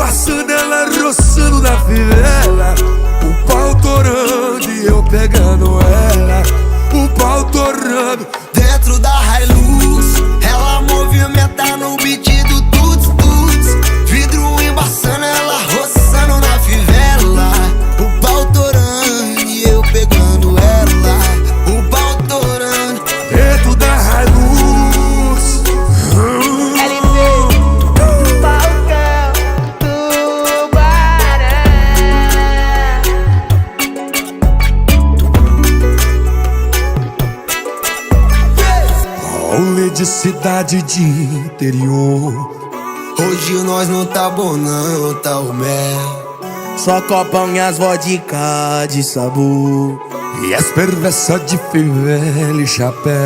embaçando, ela roçando na fivela. O pau torando e eu pegando ela. O pau torando dentro da Hilux, ela movimenta no beat do tuts tuts. Vidro embaçando, ela roçando na fivela. O pau torando e eu pegando ela. O pau torando dentro da Hilux. Falcão, tubarão. Rolê de cidade de interior. hoje nós não tá bom não, tá o mel. Só copão e as vodka de sabor. E as perversas de fivela e chapéu.